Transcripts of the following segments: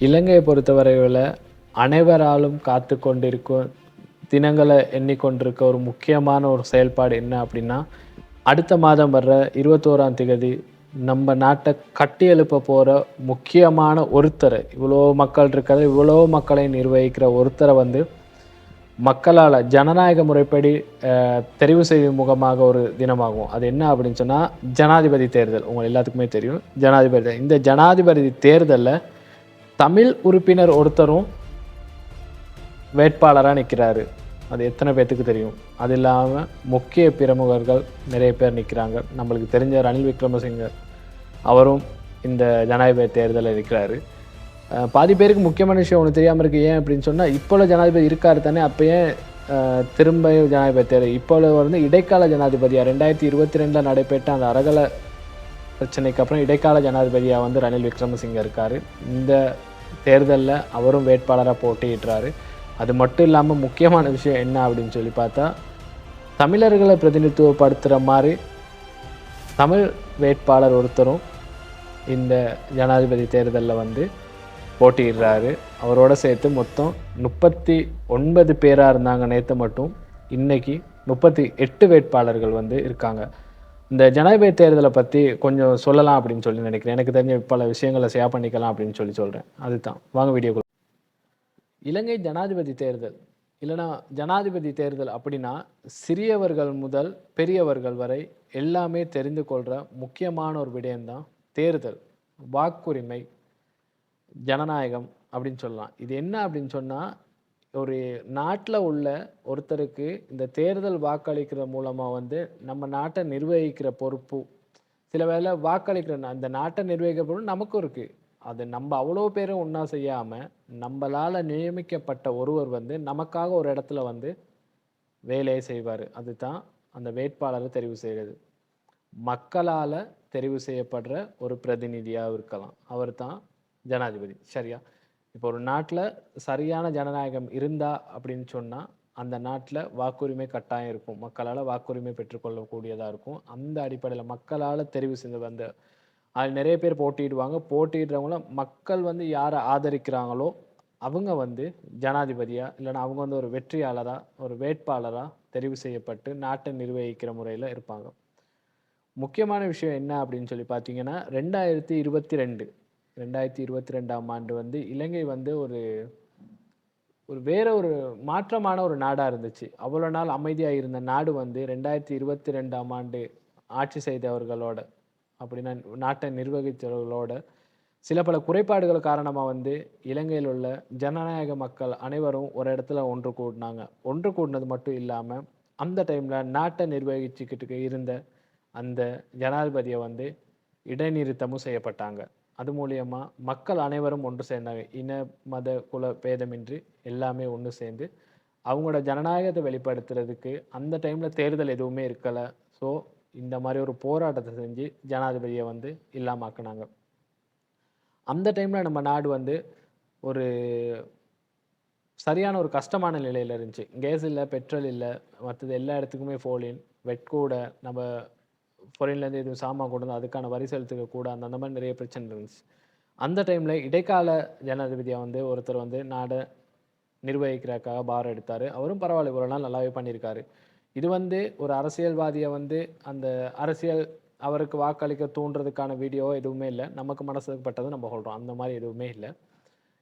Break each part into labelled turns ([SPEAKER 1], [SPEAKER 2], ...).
[SPEAKER 1] இலங்கையை பொறுத்தவரையில் அனைவராலும் காத்து கொண்டிருக்கும் தினங்களை எண்ணிக்கொண்டிருக்க ஒரு முக்கியமான ஒரு செயல்பாடு என்ன அப்படின்னா, அடுத்த மாதம் வர்ற 21ஆம் தேதி நம்ம நாட்டை கட்டி எழுப்ப போகிற முக்கியமான ஒருத்தரை, இவ்வளோ மக்கள் இருக்கிற இவ்வளோ மக்களை நிர்வகிக்கிற ஒருத்தரை வந்து மக்களால் ஜனநாயக முறைப்படி தெரிவு செய்யும் முகமாக ஒரு தினமாகும். அது என்ன அப்படின்னு சொன்னால், ஜனாதிபதி தேர்தல். உங்கள் எல்லாத்துக்குமே தெரியும் ஜனாதிபதி. இந்த ஜனாதிபதி தேர்தலில் தமிழ் உறுப்பினர் ஒருத்தரும் வேட்பாளராக நிற்கிறாரு. அது எத்தனை பேர்த்துக்கு தெரியும்? அது இல்லாமல் முக்கிய பிரமுகர்கள் நிறைய பேர் நிற்கிறாங்க. நம்மளுக்கு தெரிஞ்ச ரணில் விக்ரமசிங்க அவரும் இந்த ஜனாதிபதி தேர்தலில் இருக்கிறாரு. பாதி பேருக்கு முக்கியமான விஷயம் ஒன்று தெரியாமல் இருக்குது. ஏன் அப்படின்னு சொன்னால், இப்போல ஜனாதிபதி இருக்காரு தானே, அப்போ ஏன் திரும்ப ஜனாதிபதி தேர்தல்? இப்போல வந்து இடைக்கால ஜனாதிபதியாக 2022 நடைபெற்ற அந்த அரகல பிரச்சனைக்கு அப்புறம் இடைக்கால ஜனாதிபதியாக வந்து ரணில் விக்ரமசிங்க இருக்கார். இந்த தேர்தலில் அவரும் வேட்பாளராக போட்டியிடுறாரு. அது மட்டும் இல்லாமல் முக்கியமான விஷயம் என்ன அப்படின்னு சொல்லி பார்த்தா, தமிழர்களை பிரதிநிதித்துவப்படுத்துகிற மாதிரி தமிழ் வேட்பாளர் ஒருத்தரும் இந்த ஜனாதிபதி தேர்தலில் வந்து போட்டியிடுறாரு. அவரோட சேர்த்து மொத்தம் 39 பேராக இருந்தாங்க நேற்று மட்டும். இன்னைக்கு 38 வேட்பாளர்கள் வந்து இருக்காங்க. இந்த ஜனாதிபதி தேர்தலை பற்றி கொஞ்சம் சொல்லலாம் அப்படின்னு சொல்லி நினைக்கிறேன். எனக்கு தெரிஞ்ச பல விஷயங்களை ஷேர் பண்ணிக்கலாம் அப்படின்னு சொல்லி சொல்கிறேன். அதுதான், வாங்க வீடியோக்குள்ள. இலங்கை ஜனாதிபதி தேர்தல் இல்லைனா ஜனாதிபதி தேர்தல் அப்படின்னா, சிறியவர்கள் முதல் பெரியவர்கள் வரை எல்லாமே தெரிந்து கொள்கிற முக்கியமான ஒரு விடயம்தான் தேர்தல். வாக்குரிமை, ஜனநாயகம் அப்படின்னு சொல்லலாம். இது என்ன அப்படின்னு சொன்னால், ஒரு நாட்டில் உள்ள ஒருத்தருக்கு இந்த தேர்தல் வாக்களிக்கிற மூலமாக வந்து நம்ம நாட்டை நிர்வகிக்கிற பொறுப்பு, சில வேளை வாக்களிக்கிற அந்த நாட்டை நிர்வகிக்கிற பொறுப்பு நமக்கும் இருக்குது. அது நம்ம அவ்வளோ பேரும் ஒன்றா செய்யாமல் நம்மளால் நியமிக்கப்பட்ட ஒருவர் வந்து நமக்காக ஒரு இடத்துல வந்து வேலையை செய்வார். அதுதான் அந்த வேட்பாளரை தெரிவு செய்கிறது. மக்களால் தெரிவு செய்யப்படுற ஒரு பிரதிநிதியாக இருக்கலாம். அவர் தான் ஜனாதிபதி. சரியா? இப்போ ஒரு நாட்டில் சரியான ஜனநாயகம் இருந்தா அப்படின்னு சொன்னால், அந்த நாட்டில் வாக்குரிமை கட்டாயம் இருக்கும். மக்களால் வாக்குரிமை பெற்றுக்கொள்ளக்கூடியதாக இருக்கும். அந்த அடிப்படையில் மக்களால் தெரிவு செய்து வந்த அது நிறைய பேர் போட்டியிடுவாங்க. போட்டியிடுறவங்கள மக்கள் வந்து யாரை ஆதரிக்கிறாங்களோ அவங்க வந்து ஜனாதிபதியாக, இல்லைனா அவங்க வந்து ஒரு வெற்றியாளராக, ஒரு வேட்பாளராக தெரிவு செய்யப்பட்டு நாட்டை நிர்வகிக்கிற முறையில் இருப்பாங்க. முக்கியமான விஷயம் என்ன அப்படின்னு சொல்லி பார்த்தீங்கன்னா, 2022ஆம் ஆண்டு வந்து இலங்கை வந்து ஒரு வேற ஒரு மாற்றமான ஒரு நாடாக இருந்துச்சு. அவ்வளோ நாள் அமைதியாக இருந்த நாடு வந்து 2022ஆம் ஆண்டு ஆட்சி செய்தவர்களோட, அப்படின்னா நாட்டை நிர்வகித்தவர்களோட சில பல குறைபாடுகள் காரணமாக வந்து இலங்கையில் உள்ள ஜனநாயக மக்கள் அனைவரும் ஒரு இடத்துல ஒன்று கூடினாங்க. ஒன்று கூடினது மட்டும் இல்லாமல், அந்த டைமில் நாட்டை நிர்வகிச்சுக்கிட்டு இருந்த அந்த ஜனாதிபதியை வந்து இடைநிறுத்தமும் செய்யப்பட்டாங்க. அது மூலியமாக மக்கள் அனைவரும் ஒன்று சேர்ந்தாங்க. இன மத குல பேதமின்றி எல்லாமே ஒன்று சேர்ந்து அவங்களோட ஜனநாயகத்தை வெளிப்படுத்துறதுக்கு அந்த டைமில் தேர்தல் எதுவுமே இருக்கலை. ஸோ இந்த மாதிரி ஒரு போராட்டத்தை செஞ்சு ஜனாதிபதியை வந்து இல்லாமாக்குனாங்க. அந்த டைமில் நம்ம நாடு வந்து ஒரு சரியான ஒரு கஷ்டமான நிலையில் இருந்துச்சு. கேஸ் இல்லை, பெட்ரோல் இல்லை, மற்றது எல்லா இடத்துக்குமே ஃபோலின் வெட்கூட, நம்ம ஃபாரின்லேருந்து எதுவும் சாமான் கொண்டு வந்து அதுக்கான வரி செலுத்துக்க கூட, அந்த மாதிரி நிறைய பிரச்சனை இருந்துச்சு. அந்த டைமில் இடைக்கால ஜனாதிபதியாக வந்து ஒருத்தர் வந்து நாடை நிர்வகிக்கிறதுக்காக பாரம் எடுத்தார். அவரும் பரவாயில்ல, இவ்வளோ நாள் நல்லாவே பண்ணியிருக்காரு. இது வந்து ஒரு அரசியல்வாதியை வந்து அந்த அரசியல் அவருக்கு வாக்களிக்க தூண்டுறதுக்கான வீடியோவோ எதுவுமே இல்லை. நமக்கு மனசுக்கு பட்டதை நம்ம சொல்கிறோம். அந்த மாதிரி எதுவுமே இல்லை.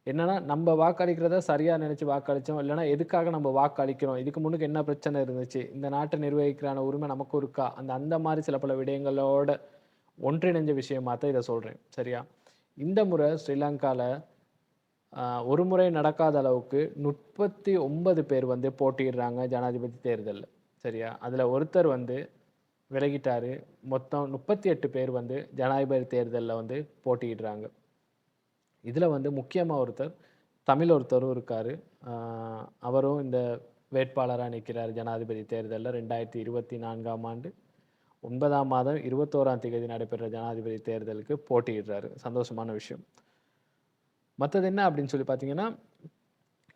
[SPEAKER 1] என்னன்னா, நம்ம வாக்களிக்கிறத சரியாக நினச்சி வாக்களித்தோம், இல்லைனா எதுக்காக நம்ம வாக்களிக்கிறோம், இதுக்கு முன்னுக்கு என்ன பிரச்சனை இருந்துச்சு, இந்த நாட்டை நிர்வகிக்கிறான உரிமை நமக்கும் இருக்கா, அந்த மாதிரி சில பல விடயங்களோட ஒன்றிணைஞ்ச விஷயமாக தான் இதை சொல்கிறேன். சரியா? இந்த முறை ஸ்ரீலங்காவில் ஒரு முறை நடக்காத அளவுக்கு 39 பேர் வந்து போட்டியிடுறாங்க ஜனாதிபதி தேர்தலில். சரியா? அதில் ஒருத்தர் வந்து விலகிட்டார். மொத்தம் 38 பேர் வந்து ஜனாதிபதி தேர்தலில் வந்து போட்டியிடுறாங்க. இதில் வந்து முக்கியமாக ஒருத்தர் தமிழ் ஒருத்தரும் இருக்கார். அவரும் இந்த வேட்பாளராக நிற்கிறார் ஜனாதிபதி தேர்தலில். 2024ஆம் ஆண்டு 9ஆம் மாதம் 21ஆம் தேதி நடைபெற்ற ஜனாதிபதி தேர்தலுக்கு போட்டியிடுறாரு. சந்தோஷமான விஷயம். மற்றது என்ன அப்படின்னு சொல்லி பார்த்தீங்கன்னா,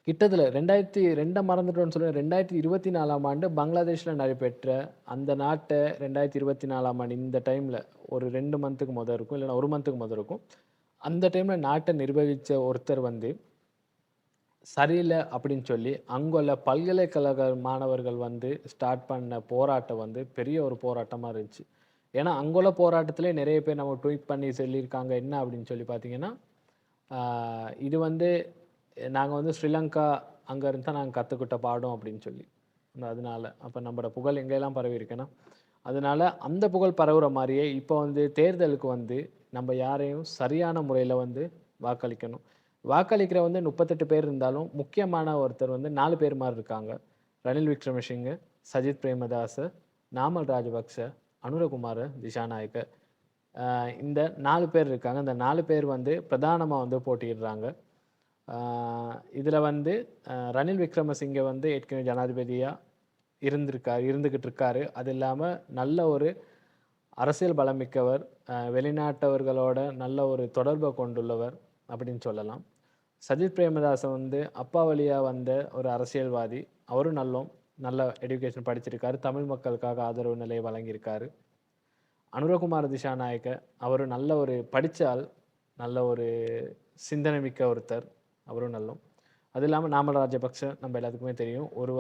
[SPEAKER 1] கிட்டத்தில் 2002 மறந்துட்டோன்னு சொல்லி 2024ஆம் ஆண்டு பங்களாதேஷில் நடைபெற்ற அந்த நாட்டை 2024ஆம் ஆண்டு இந்த டைமில் ஒரு 2 மந்த்துக்கு முதல் இருக்கும், இல்லைனா 1 மந்த்துக்கு முதல் இருக்கும். அந்த டைம்ல நாட்டை நிர்வகிச்ச ஒருத்தர் வந்து சரியில்ல அப்படின்னு சொல்லி, அங்குள்ள பல்கலைக்கழக மாணவர்கள் வந்து ஸ்டார்ட் பண்ண போராட்டம் வந்து பெரிய ஒரு போராட்டமா இருந்துச்சு. ஏன்னா, அங்குள்ள போராட்டத்திலே நெறைய பேர் நம்ம ட்வீட் பண்ணி சொல்லியிருக்காங்க. என்ன அப்படின்னு சொல்லி பார்த்தீங்கன்னா, ஆ இது வந்து நாங்க வந்து ஸ்ரீலங்கா அங்க இருந்து தான் நாங்க கத்துக்கிட்ட பாடம் அப்படின்னு சொல்லி. அதனால, அப்ப நம்மோட புகழ் எங்கெல்லாம் பரவியிருக்குன்னா, அதனால அந்த புகழ் பரவுற மாரியே இப்போ வந்து தேர்தலுக்கு வந்து நம்ம யாரையும் சரியான முறையில வந்து வாக்களிக்கணும். வாக்களிக்கிற வந்து 38 பேர் இருந்தாலும், முக்கியமான ஒருத்தர் வந்து 4 பேர் மாரி இருக்காங்க. ரணில் விக்ரமசிங்க, சஜித் பிரேமதாச, நாமல் ராஜபக்ச, அனுரகுமார திசாநாயக்க. இந்த 4 பேர் இருக்காங்க. இந்த 4 பேர் வந்து பிரதானமா வந்து போட்டியிடுறாங்க. ஆ இதுல வந்து ரணில் விக்ரமசிங்க வந்து ஏற்கனவே ஜனாதிபதியா இருந்துகிட்டு இருக்காரு. அது இல்லாம நல்ல ஒரு அரசியல் பலம் மிக்கவர். வெளிநாட்டவர்களோட நல்ல ஒரு தொடர்பை கொண்டுள்ளவர் அப்படின்னு சொல்லலாம். சஜித் பிரேமதாச வந்து அப்பா வழியா வந்த ஒரு அரசியல்வாதி. அவரும் நல்ல எடுகேஷன் படிச்சிருக்காரு. தமிழ் மக்களுக்காக ஆதரவு நிலையை வழங்கியிருக்காரு. அனுரகுமார திசாநாயக்க அவரும் நல்ல ஒரு படிச்ச ஆள். நல்ல ஒரு சிந்தனை மிக்க ஒருத்தர். அவரும் நல்லோம். அது இல்லாம நாமல் ராஜபக்ச நம்ம எல்லாத்துக்குமே தெரியும். ஒரு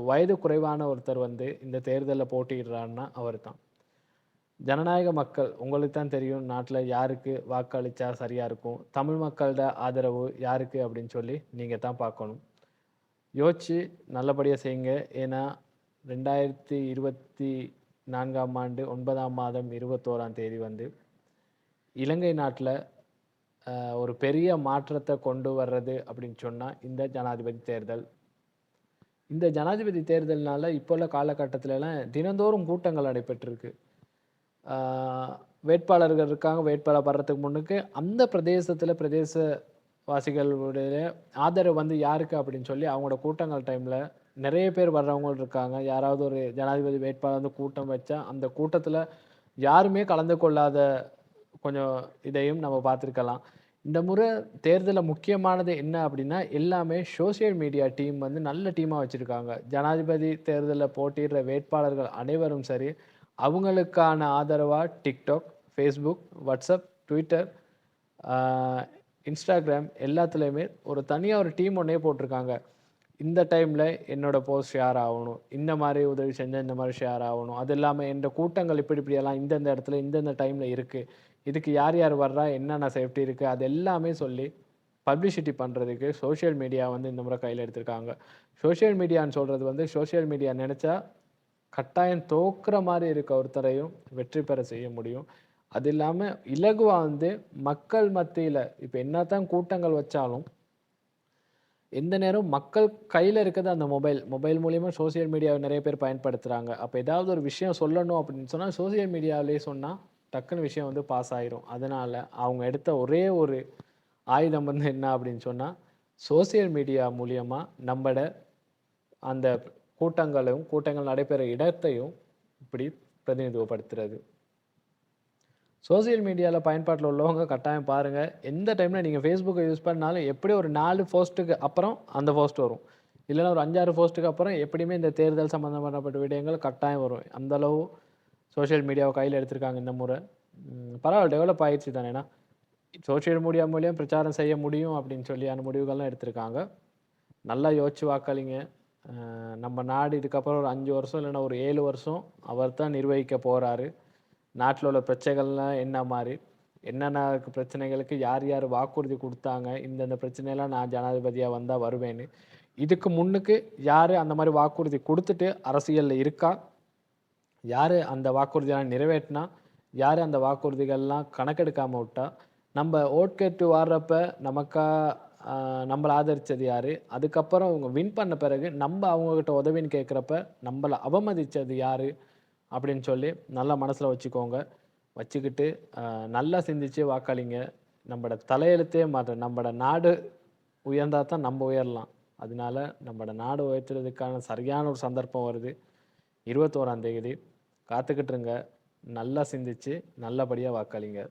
[SPEAKER 1] வயது குறைவான ஒருத்தர் வந்து இந்த தேர்தல்ல போட்டியிடுறாருன்னா அவர்தான். ஜனநாயக மக்கள் உங்களுக்கு தான் தெரியும் நாட்டுல யாருக்கு வாக்களிச்சா சரியா இருக்கும். தமிழ் மக்களோட ஆதரவு யாருக்கு அப்படின்னு சொல்லி நீங்க தான் பார்க்கணும். யோசிச்சு நல்லபடியா செய்யுங்க. ஏன்னா 2024ஆம் ஆண்டு 9ஆம் மாதம் 21ஆம் தேதி வந்து இலங்கை நாட்டுல ஒரு பெரிய மாற்றத்தை கொண்டு வர்றது அப்படின்னு சொன்னா இந்த ஜனாதிபதி தேர்தல். இந்த ஜனாதிபதி தேர்தல்னால இப்போ உள்ள காலகட்டத்திலலாம் தினந்தோறும் கூட்டங்கள் நடைபெற்றிருக்கு. ஆ வேட்பாளர்கள் இருக்காங்க. வேட்பாளர் வர்றதுக்கு முன்னுக்கு அந்த பிரதேசவாசிகளுடைய ஆதரவு வந்து யாருக்கு அப்படின்னு சொல்லி அவங்களோட கூட்டங்கள் டைம்ல நெறைய பேர் வர்றவங்களும் இருக்காங்க. யாராவது ஒரு ஜனாதிபதி வேட்பாளர் வந்து கூட்டம் வச்சா, அந்த கூட்டத்துல யாருமே கலந்து கொள்ளாத கொஞ்சம் இதையும் நம்ம பார்த்திருக்கலாம். இந்த முறை தேர்தல்ல முக்கியமானது என்ன அப்படின்னா, எல்லாமே சோசியல் மீடியா டீம் வந்து நல்ல டீமா வச்சிருக்காங்க. ஜனாதிபதி தேர்தல்ல போட்டியிடுற வேட்பாளர்கள் அனைவரும் சரி, அவங்களுக்கான ஆதரவா TikTok, Facebook, WhatsApp, Twitter, ஆ Instagram எல்லாத்துலயுமே தனியா ஒரு டீம் ஒண்ணே போட்டிருக்காங்க. இந்த டைம்ல என்னோட போஸ்ட் ஷேர் ஆவணும். இந்த மாரி உதவி செஞ்சா இந்த மாரி ஷேர் ஆவணும். அது இல்லாம இந்த கூட்டங்கள் இப்படியெல்லாம் இந்தந்த இடத்துல, இந்தந்த டைம்ல இருக்கு. இதுக்கு யார் யார் வர்றா, என்னென்ன சேஃப்டி இருக்கு, அது எல்லாமே சொல்லி பப்ளிசிட்டி பண்றதுக்கு சோசியல் மீடியா வந்து இந்த முறை கையில எடுத்திருக்காங்க. சோசியல் மீடியான்னு சொல்றது வந்து சோசியல் மீடியா நெனச்சா கட்டாயம் தோக்குற மாரி இருக்க ஒருத்தரையும் வெற்றி பெற செய்ய முடியும். அது இல்லாம இலகுவா வந்து மக்கள் மத்தியில இப்ப என்னதான் கூட்டங்கள் வச்சாலும் எந்த நேரம் மக்கள் கையில இருக்கிறது அந்த மொபைல். மொபைல் மூலியமா சோசியல் மீடியாவ நெறைய பேர் பயன்படுத்துறாங்க. அப்ப ஏதாவது ஒரு விஷயம் சொல்லணும் அப்படின்னு சொன்னா, சோசியல் மீடியாவிலேயே சொன்னா, டக்குனு விஷயம் வந்து பாஸ் ஆயிரும். அதனால அவங்க எடுத்த ஒரே ஒரு ஆயுதம் வந்து என்ன அப்படின்னு சொன்னா, சோசியல் மீடியா மூலியமா நம்மட அந்த கூட்டங்கள் நடைபெற இடத்தையும் இப்படி பிரதிநிதித்துவப்படுத்துறது. சோசியல் மீடியால பயன்பாட்டுல உள்ளவங்க கட்டாயம் பாருங்க. எந்த டைம்ல நீங்க Facebookஅ யூஸ் பண்ணாலும் எப்படி ஒரு 4 போஸ்ட்டுக்கு அப்புறம் அந்த போஸ்ட் வரும். இல்லன்னா ஒரு 5, 6 போஸ்ட்டுக்கு அப்புறம் எப்படியுமே இந்த தேர்தல் சம்பந்தப்பட்ட விடயங்கள் கட்டாயம் வரும். அந்த அளவு சோசியல் மீடியாவ கையில எடுத்திருக்காங்க இந்த முறை. பரவால்ல டெவலப் ஆயிருச்சு தானே. ஏன்னா சோசியல் மீடியா மூலியம் பிரச்சாரம் செய்ய முடியும் அப்படின்னு சொல்லியான முடிவுகள்லாம் எடுத்திருக்காங்க. நல்லா யோசிச்சு வாக்களிங்க. நம்ம நாடு இதுக்கப்புறம் ஒரு 5 வருஷம் இல்லன்னா ஒரு 7 வருஷம் அவர் தான் நிர்வகிக்க போறாரு. நாட்டுல உள்ள பிரச்சனைகள்லாம் என்ன மாரி, என்னென்ன பிரச்சனைகளுக்கு யார் யார் வாக்குறுதி குடுத்தாங்க, இந்தந்த பிரச்சனையெல்லாம் நான் ஜனாதிபதியா வந்தா வருவேன்னு. இதுக்கு முன்னுக்கு யாரு அந்த மாரி வாக்குறுதி குடுத்துட்டு அரசியல்ல இருக்கா? யாரு அந்த வாக்குறுதியெல்லாம் நிறைவேற்றினா? யாரு அந்த வாக்குறுதிகள்லாம் கணக்கெடுக்காம விட்டா? நம்ம ஓட் கேட்டு வார்றப்ப நமக்கா நம்மள ஆதரிச்சது யாரு? அதுக்கப்புறம் அவங்க வின் பண்ண பிறகு நம்ம அவங்ககிட்ட உதவின்னு கேட்கிறப்ப, நம்மள அவமதிச்சது யாரு? அப்படின்னு சொல்லி நல்லா மனசுல வச்சுக்கோங்க. வச்சுக்கிட்டு நல்லா சிந்திச்சு வாக்களிங்க. நம்மோட தலையெழுத்தே மாற்றம். நம்மோட நாடு உயர்ந்தா தான் நம்ம உயரலாம். அதனால நம்மோட நாடு உயர்த்துறதுக்கான சரியான ஒரு சந்தர்ப்பம் வருது. 21ஆம் தேதி காத்துக்கிட்டு இருங்க. நல்லா சிந்திச்சு நல்லபடியா வாக்களிங்க.